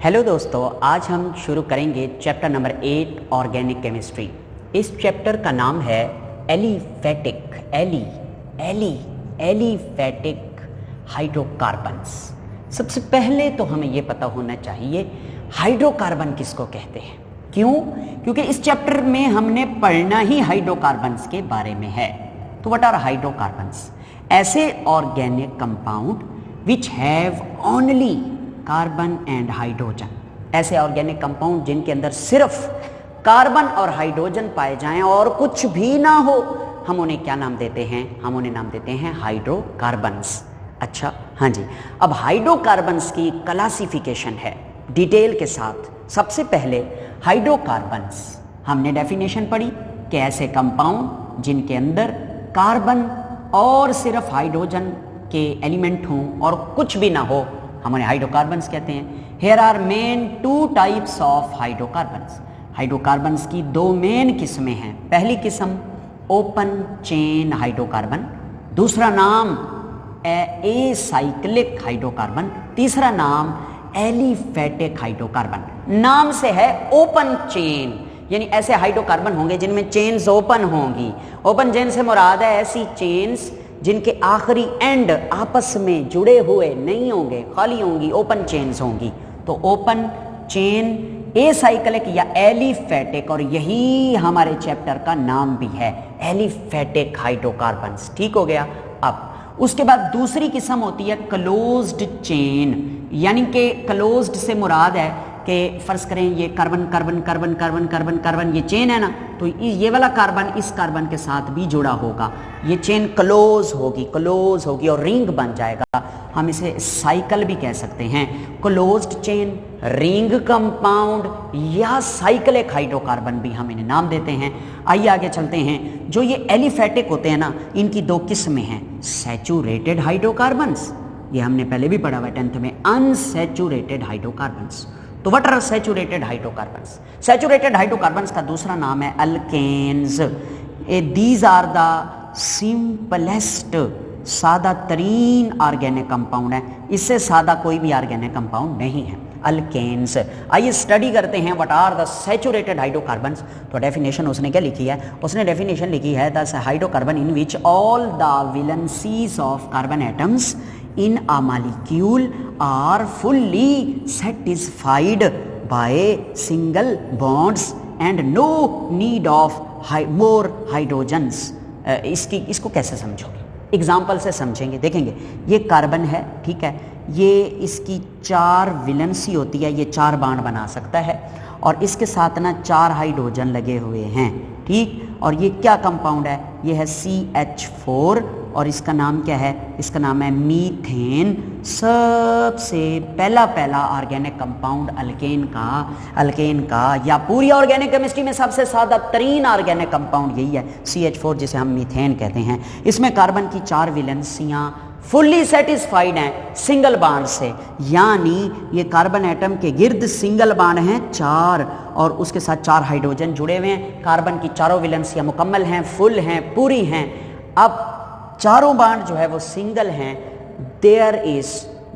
Hello दोस्तों, आज हम शुरू करेंगे चैप्टर नंबर 8 ऑर्गेनिक केमिस्ट्री। इस चैप्टर का नाम है एलिफैटिक हाइड्रोकार्बन्स। सबसे पहले तो हमें यह पता होना चाहिए हाइड्रोकार्बन किसको कहते हैं। क्यों? क्योंकि इस चैप्टर में हमने पढ़ना ही हाइड्रोकार्बन्स के बारे में है। तो व्हाट आर हाइड्रोकार्बन्स? ऐसे organic compound which have only carbon and hydrogen. ऐसे ऑर्गेनिक कंपाउंड जिनके अंदर सिर्फ कार्बन और हाइड्रोजन पाए जाएं और कुछ भी ना हो, हम उन्हें क्या नाम देते हैं? हम उन्हें नाम देते हैं हाइड्रोकार्बन्स। अच्छा, हाँ जी। अब हाइड्रोकार्बन्स की क्लासिफिकेशन है डिटेल के साथ। सबसे पहले हाइड्रोकार्बन्स, हमने डेफिनेशन पढ़ी कि ऐसे कंपाउंड जिनके अंदर कार्बन और सिर्फ हाइड्रोजन के एलिमेंट हों और कुछ भी ना हो, हम उन्हें हाइड्रोकार्बन्स कहते हैं। Here are main two types of hydrocarbons. Hydrocarbons की दो मेन किस्में हैं। पहली किस्म ओपन चेन हाइड्रोकार्बन, दूसरा नाम एसाइक्लिक हाइड्रोकार्बन, तीसरा नाम एलिफैटिक हाइड्रोकार्बन। नाम से है ओपन चेन, यानी ऐसे हाइड्रोकार्बन होंगे जिनमें चेन्स ओपन होंगी। ओपन चेन से मुराद है ऐसी चेन्स जिनके आखिरी एंड आपस में जुड़े हुए नहीं होंगे, खाली होंगी, ओपन चेन्स होंगी। तो ओपन चेन, एसाइक्लिक या एलिफैटिक, और यही हमारे चैप्टर का नाम भी है, एलिफैटिक हाइड्रोकार्बन्स। ठीक हो गया। अब उसके बाद दूसरी किस्म होती है क्लोज्ड चेन, यानी कि क्लोज्ड से मुराद है कि फर्ज करें ये carbon carbon carbon carbon carbon carbon ये चेन है ना, तो ये वाला कार्बन इस कार्बन के साथ भी जुड़ा होगा, ये चेन क्लोज होगी और रिंग बन जाएगा। हम इसे साइकिल भी कह सकते हैं। क्लोज्ड चेन, रिंग कंपाउंड या साइक्लिक हाइड्रोकार्बन भी हम इन्हें नाम देते हैं। आइए आगे चलते हैं। जो ये एलिफैटिक होते हैं ना, इनकी दो किस्में हैं। सैचुरेटेड हाइड्रोकार्बन्स, ये हमने पहले भी पढ़ा हुआ 10th में। Unsaturated hydrocarbons. तो what are saturated hydrocarbons? Saturated hydrocarbons का दूसरा नाम है alkanes. These are the simplest, सादा तरीन ऑर्गेनिक कंपाउंड है। इससे सादा कोई भी ऑर्गेनिक कंपाउंड नहीं है, अल्केन्स। आइए स्टडी करते हैं what are the saturated hydrocarbons. तो डेफिनेशन उसने क्या लिखी है? उसने डेफिनेशन लिखी है the hydrocarbon in which all the valencies of carbon atoms in a molecule are fully satisfied by single bonds and no need of more hydrogens। इसको कैसे समझोगे? एग्जाम्पल से समझेंगे, देखेंगे। ये कार्बन है, ठीक है, ये इसकी 4 वैलेंसी होती है, ये 4 बांड बना सकता है और इसके साथ ना 4 हाइड्रोजन लगे हुए हैं, ठीक। और ये क्या कंपाउंड है? ये है CH4 और इसका नाम क्या है? इसका नाम है मीथेन। सबसे पहला ऑर्गेनिक कंपाउंड अल्केन का या पूरी ऑर्गेनिक केमिस्ट्री में सबसे सादा तरीन ऑर्गेनिक कंपाउंड यही है, CH4, जिसे हम मीथेन कहते हैं। इसमें कार्बन की 4 वैलेंसियां फुल्ली सेटिस्फाइड हैं सिंगल बांड से, यानी ये कार्बन एटम के गिर्द सिंगल बांड हैं 4 और उसके साथ 4 हाइड्रोजन जुड़े हुए हैं। कार्बन की चारों वैलेंसियां मुकम्मल हैं, फुल हैं, पूरी हैं। अब चारों बांड जो है वो सिंगल हैं। There is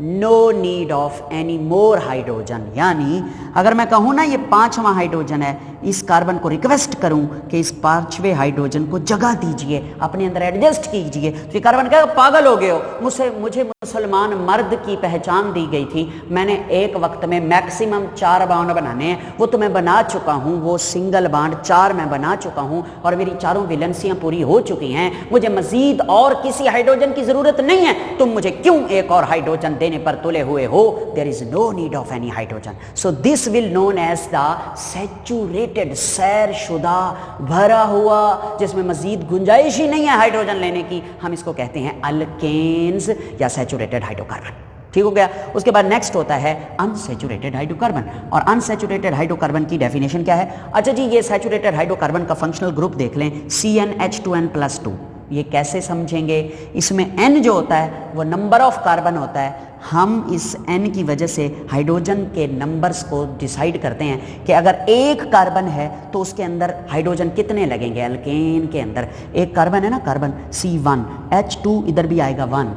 no need of any more hydrogen, यानी अगर मैं कहूँ ना ये 5वां हाइड्रोजन है, इस कार्बन को रिक्वेस्ट करूं कि इस 5वें हाइड्रोजन को जगह दीजिए, अपने अंदर एडजस्ट कीजिए, तो ये कार्बन कहेगा पागल हो गए हो, मुझे मुसलमान मर्द की पहचान दी गई थी, मैंने एक वक्त में मैक्सिमम 4 बांड बनाने हैं, वो तो मैं बना चुका हूं, वो सिंगल बांड 4 मैं बना चुका हूं और मेरी चारों वैलेंसियां पूरी हो चुकी हैं, मुझे मजीद और किसी हाइड्रोजन की जरूरत नहीं है, तुम मुझे क्यों एक और हाइड्रोजन देने पर तुले हुए हो? There is no need of any hydrogen. So this will known as the saturated, सैर शुदा, भरा हुआ, जिसमें मजीद गुंजाइश ही नहीं है हाइड्रोजन लेने की, हम इसको कहते हैं अल्केन्स या सैचुरेटेड हाइड्रोकार्बन। ठीक हो गया। उसके बाद नेक्स्ट होता है अनसैचुरेटेड हाइड्रोकार्बन। और अनसैचुरेटेड हाइड्रोकार्बन की डेफिनेशन क्या है? अच्छा जी, ये सैचुरेटेड हाइड्रोकार्बन का फंक्शनल ग्रुप देख लें, CnH2n+2। ये कैसे समझेंगे? इसमें n जो होता है वो नंबर ऑफ कार्बन होता है। हम इस n की वजह से हाइड्रोजन के नंबर्स को डिसाइड करते हैं कि अगर एक कार्बन है तो उसके अंदर हाइड्रोजन कितने लगेंगे। अल्केन के अंदर एक कार्बन है ना, कार्बन C1, H2 इधर भी आएगा 1,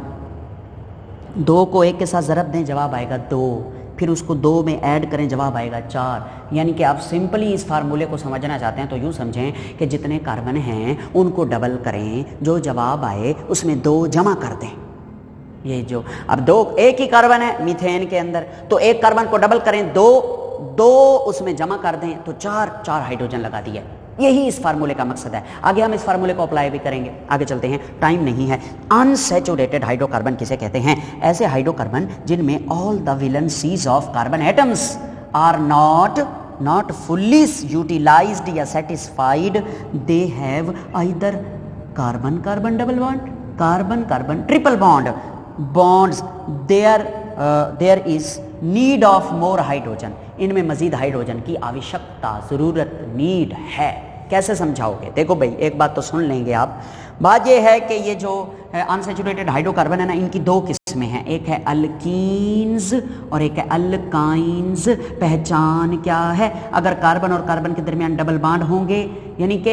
2 को 1 के साथ ज़रब दें, जवाब आएगा 2, फिर उसको 2 में ऐड करें, जवाब आएगा 4। यानी कि आप सिंपली इस फार्मूले को समझना चाहते हैं तो यूँ समझें कि जितने कार्बन हैं उनको डबल करें, जो जवाब आए उसमें 2 जमा कर दें। ये जो अब 2 एक ही कार्बन है मीथेन के अंदर, तो एक कार्बन को डबल करें, 2 उसमें जमा कर दें तो 4 हाइड्रोजन लगा दिए। यही इस फार्मूले का मकसद है। आगे हम इस फार्मूले को अप्लाई भी करेंगे, आगे चलते हैं, टाइम नहीं है। अनसैचुरेटेड हाइड्रोकार्बन किसे कहते हैं? ऐसे हाइड्रोकार्बन जिनमें all the valencies of carbon atoms are not fully utilized या satisfied. They have either carbon double bond, carbon triple bond bonds. There is need of more hydrogen. इनमें मजीद hydrogen की आवश्यकता, जरूरत, नीड है। कैसे समझाओगे? देखो भाई, एक बात तो सुन लेंगे आप। बात यह है कि ये जो अनसैचुरेटेड हाइड्रोकार्बन है ना, इनकी 2 किस्में हैं, एक है अल्कीन्स और एक है अल्काइंस। पहचान क्या है? अगर कार्बन और कार्बन के दरमियान डबल बॉन्ड होंगे, यानी कि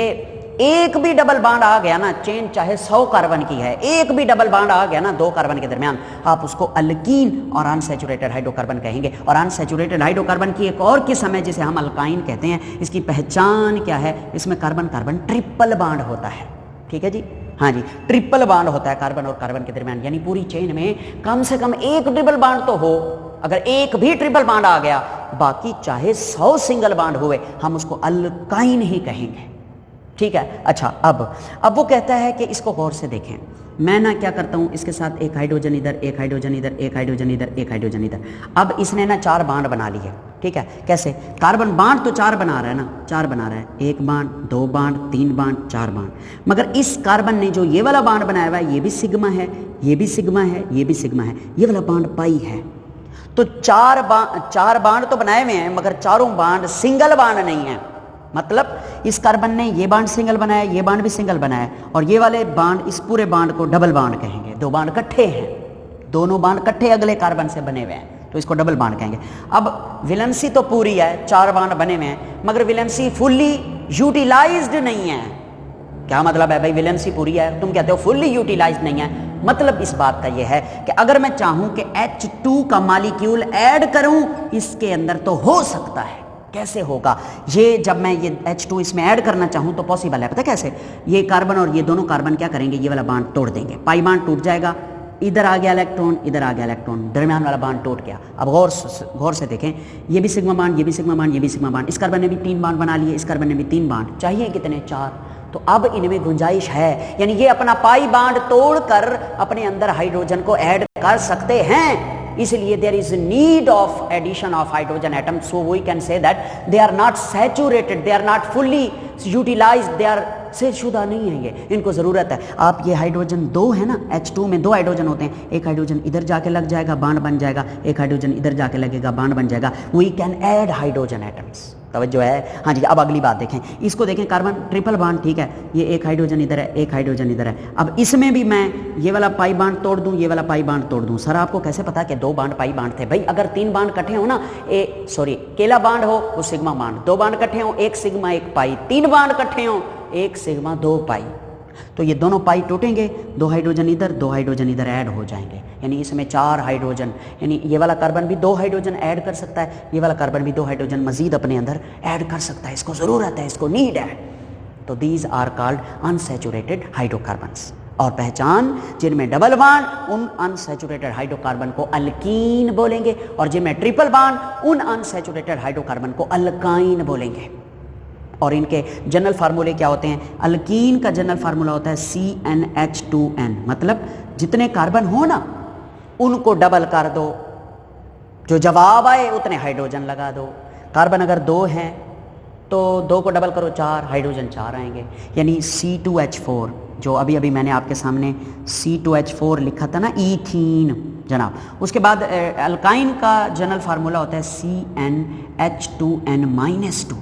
एक भी डबल बॉन्ड आ गया ना, चेन चाहे 100 कार्बन की है, एक भी डबल बॉन्ड आ गया ना 2 कार्बन के दरमियान, आप उसको अल्कीन और अनसैचुरेटेड हाइड्रोकार्बन कहेंगे। और अनसैचुरेटेड हाइड्रोकार्बन की एक और किस्म है जिसे हम अल्काइन कहते हैं। इसकी पहचान क्या है? इसमें कार्बन कार्बन ट्रिपल बॉन्ड होता है। ठीक है जी, हाँ जी, ट्रिपल बॉन्ड होता है कार्बन और कार्बन के दरमियान, यानी पूरी चेन में कम से कम एक ट्रिपल बॉन्ड तो हो। अगर एक भी ट्रिपल बॉन्ड आ गया, बाकी चाहे 100 सिंगल बॉन्ड हुए, हम उसको अल्काइन ही कहेंगे। ठीक है। अच्छा, अब वो कहता है कि इसको गौर से देखें। मैं ना क्या करता हूं, इसके साथ एक हाइड्रोजन इधर, एक हाइड्रोजन इधर, एक हाइड्रोजन इधर, एक हाइड्रोजन इधर। अब इसने ना 4 बांड बना लिए। ठीक है, कैसे? कार्बन बांड तो 4 बना रहा है ना, 4 बना रहा है, 1 बांड, 2 बांड, 3 बांड, 4 बांड। मगर इस कार्बन ने जो ये वाला बांड बनाया हुआ है, ये भी सिग्मा है, ये भी सिग्मा है, ये भी सिग्मा है, ये वाला बांड पाई है। तो 4 बांड तो बनाए हुए हैं, मगर चारों बांड सिंगल बांड नहीं है। मतलब इस कार्बन ने ये बांड सिंगल बनाया, ये बांड भी सिंगल बनाया, और ये वाले बांड, इस पूरे बांड को डबल बांड कहेंगे। 2 बांड इकट्ठे हैं, दोनों बांड इकट्ठे अगले कार्बन से बने हुए हैं, तो इसको डबल बांड कहेंगे। अब वैलेंसी तो पूरी है, 4 बांड बने हुए हैं, मगर वैलेंसी फुल्ली यूटिलाइज्ड नहीं है। क्या मतलब है भाई? वैलेंसी पूरी है, तुम कहते हो फुल्ली यूटिलाइज्ड नहीं है। मतलब इस बात का यह है कि अगर मैं चाहूं कि H2 का मॉलिक्यूल ऐड करूं इसके अंदर, तो हो सकता है। कैसे होगा ये? जब मैं ये H2 इसमें ऐड करना चाहूं तो पॉसिबल है। पता कैसे? ये कार्बन और ये दोनों कार्बन क्या करेंगे? ये वाला बांड तोड़ देंगे, पाई बांड टूट जाएगा, इधर आ गया इलेक्ट्रॉन, इधर आ गया इलेक्ट्रॉन, दरमियान वाला बांड टूट गया। अब गौर से देखें, ये भी सिग्मा बांड, ये भी सिग्मा बांड, ये भी सिग्मा बांड। इस कार्बन ने भी 3 बांड बना लिए, इस कार्बन ने भी 3 बांड। चाहिए कितने? 4। तो अब इनमें गुंजाइश है, यानी ये अपना पाई बांड तोड़कर अपने अंदर हाइड्रोजन को ऐड कर सकते हैं। इसलिए there is need of addition of hydrogen atom, so we can say that they are not saturated, they are not fully utilized, they are सेशुदा नहीं है ये, इनको जरूरत है। आप ये हाइड्रोजन 2 है ना, H2 में 2 हाइड्रोजन होते हैं, एक हाइड्रोजन इधर जाके लग जाएगा, बांड बन जाएगा, एक हाइड्रोजन इधर जाके लगेगा, बांड बन जाएगा। We can add hydrogen atoms. तवज्जो है? हाँ जी। अब अगली बात देखें, इसको देखें, कार्बन ट्रिपल बांड, ठीक है, ये एक हाइड्रोजन इधर है, एक हाइड्रोजन इधर है। अब इसमें भी मैं ये वाला पाई बांड तोड़ दूं, ये वाला पाई बांड तोड़ दूं। सर आपको कैसे पता कि 2 बांड पाई बांड थे? भाई अगर 3 बांड इकट्ठे हो ना, केला बांड हो वो सिग्मा बांड, 2 बांड इकट्ठे हो, 1 सिग्मा 1 पाई, 3 बांड इकट्ठे हो, 1 सिग्मा 2 पाई। तो ये दोनों पाई टूटेंगे, 2 हाइड्रोजन इधर, 2 हाइड्रोजन इधर ऐड हो जाएंगे, यानी इसमें 4 हाइड्रोजन, यानी ये वाला कार्बन भी 2 हाइड्रोजन ऐड कर सकता है, ये वाला कार्बन भी 2 हाइड्रोजन मजीद अपने अंदर ऐड कर सकता है। इसको जरूरत है, इसको नीड है। तो these are called unsaturated hydrocarbons. और पहचान, जिनमें डबल बॉन्ड उन अनसैचुरेटेड हाइड्रोकार्बन को अल्कीन बोलेंगे, और जिनमें ट्रिपल बॉन्ड उन अनसैचुरेटेड हाइड्रोकार्बन को अल्काइन बोलेंगे। और इनके जनरल फार्मूले क्या होते हैं? अल्कीन का जनरल फार्मूला होता है CnH2n, मतलब जितने कार्बन हो ना उनको डबल कर दो, जो जवाब आए उतने हाइड्रोजन लगा दो। कार्बन अगर 2 हैं तो 2 को डबल करो, 4 हाइड्रोजन 4 आएंगे, यानी C2H4, जो अभी अभी मैंने आपके सामने C2H4 लिखा था ना, ईथीन जनाब। उसके बाद अल्काइन का जनरल फार्मूला होता है CnH2n-2।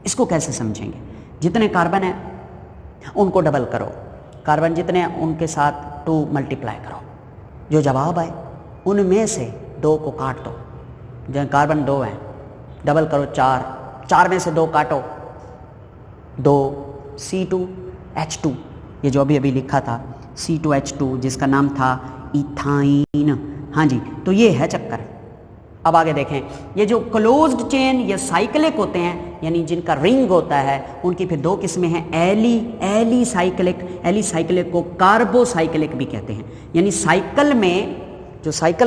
इसको कैसे समझेंगे? जितने कार्बन हैं उनको डबल करो, कार्बन जितने हैं उनके साथ 2 मल्टीप्लाई करो, जो जवाब आए उनमें से 2 को काट दो। जहाँ कार्बन 2 हैं डबल करो, 4 में से 2 काटो, 2 C2H2, ये जो अभी अभी लिखा था C2H2 जिसका नाम था इथाइन। हाँ जी, तो ये है चक्कर। अब आगे देखें, ये जो क्लोज्ड चेन या साइक्लिक होते हैं यानी जिनका रिंग होता है, उनकी फिर दो किस्में हैं, एली साइक्लिक को कार्बोसाइक्लिक भी कहते हैं। यानी साइकिल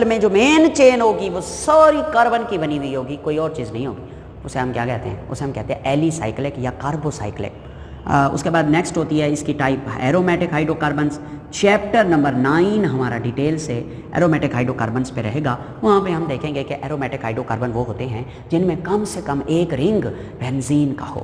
में जो मेन चेन होगी वो सारी कार्बन की बनी हुई होगी, कोई और चीज़ नहीं होगी, उसे हम क्या कहते हैं? उसे हम कहते हैं एली साइक्लिक या कार्बोसाइक्लिक। उसके बाद नेक्स्ट होती है इसकी type aromatic hydrocarbons. Chapter number 9 हमारा डिटेल से एरोमेटिक हाइड्रोकार्बन्स पे रहेगा। वहाँ पे हम देखेंगे कि एरोमेटिक हाइड्रोकार्बन वो होते हैं जिनमें कम से कम एक रिंग बेंजीन का हो।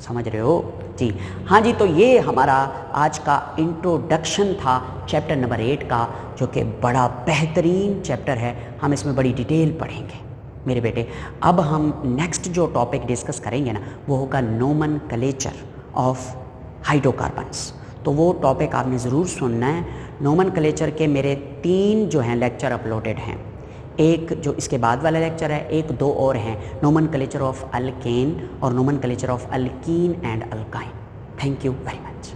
समझ रहे हो जी? हाँ जी, तो ये हमारा आज का इंट्रोडक्शन था चैप्टर नंबर 8 का, जो कि बड़ा बेहतरीन चैप्टर है। हम इसमें बड़ी डिटेल पढ़ेंगे मेरे बेटे। अब हम नेक्स्ट जो टॉपिक डिस्कस करेंगे ना, वो होगा नोमेनक्लेचर ऑफ हाइड्रोकार्बन्स। तो वो टॉपिक आपने ज़रूर सुनना है। नोमेनक्लेचर के मेरे 3 जो हैं लेक्चर अपलोडेड हैं, एक जो इसके बाद वाला लेक्चर है, एक 2 और हैं, नोमेनक्लेचर ऑफ अल्केन और nomenclature of alkyne and alkyne. Thank you very much.